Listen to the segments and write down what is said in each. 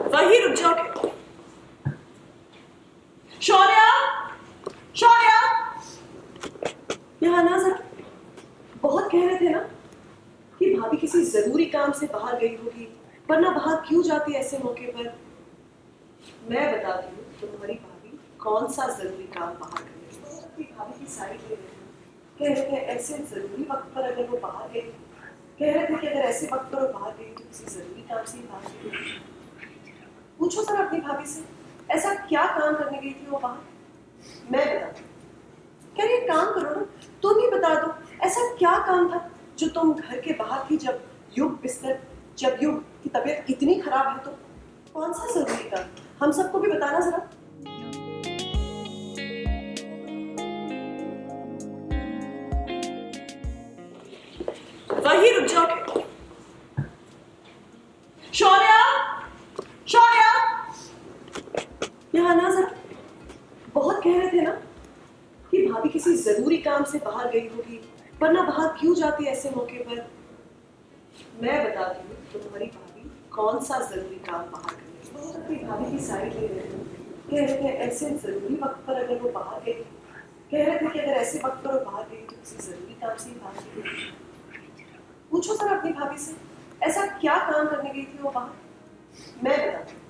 वही रुक जाओगे। शौर्या, शौर्या, यहाँ ना जरा। बहुत कह रहे थे ना कि भाभी किसी जरूरी काम से बाहर गई होगी, वरना बाहर क्यों जाती ऐसे मौके पर। मैं बताती हूँ तुम्हारी भाभी कौन सा जरूरी काम बाहर गई है। अपनी भाभी की साइड ले रहे हैं, कह रहे थे ऐसे जरूरी वक्त पर अगर वो बाहर गई, कह रहे थे कि अगर ऐसे वक्त पर वो बाहर गई तो किसी जरूरी काम से ही बाहर गई। पूछो सर अपनी भाभी से, ऐसा क्या काम करने गई थी वो बाहर। मैं बताती हूँ। कह रही काम करो ना, तुम ही बता दो ऐसा क्या काम था जो तुम घर के बाहर थी जब युग की तबीयत इतनी खराब है। तो कौन सा जरूरी काम, हम सबको भी बताना जरा। वही रुक जाओगे। शौर्या, शौर्या, यहाँ ना जरा। बहुत कह रहे थे ना कि भाभी किसी जरूरी काम से बाहर गई होगी, वरना बाहर क्यों जाती ऐसे मौके पर। मैं बताती हूँ तुम्हारी भाभी कौन सा जरूरी काम बाहर गई है। वो अपनी भाभी की साइड ले रहे हैं, कह रहे थे ऐसे जरूरी वक्त पर अगर वो बाहर गई, कह रहे थे कि अगर ऐसे वक्त पर वो बाहर गई तो किसी जरूरी काम से ही बाहर गई। पूछो सर अपनी भाभी से, ऐसा क्या काम करने गई थी वो बाहर। मैं बताती हूँ।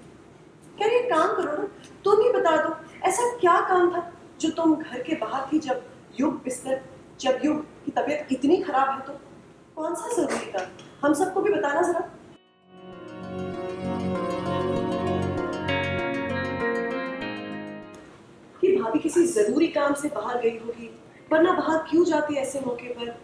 कह रही काम करो ना, तुम ही बता दो ऐसा क्या काम था जो तुम घर के बाहर थी जब युग की तबीयत इतनी खराब है। तो कौन सा जरूरी काम, हम सबको भी बताना जरा। कि भाभी किसी जरूरी काम से बाहर गई होगी, वरना बाहर क्यों जाती ऐसे मौके पर।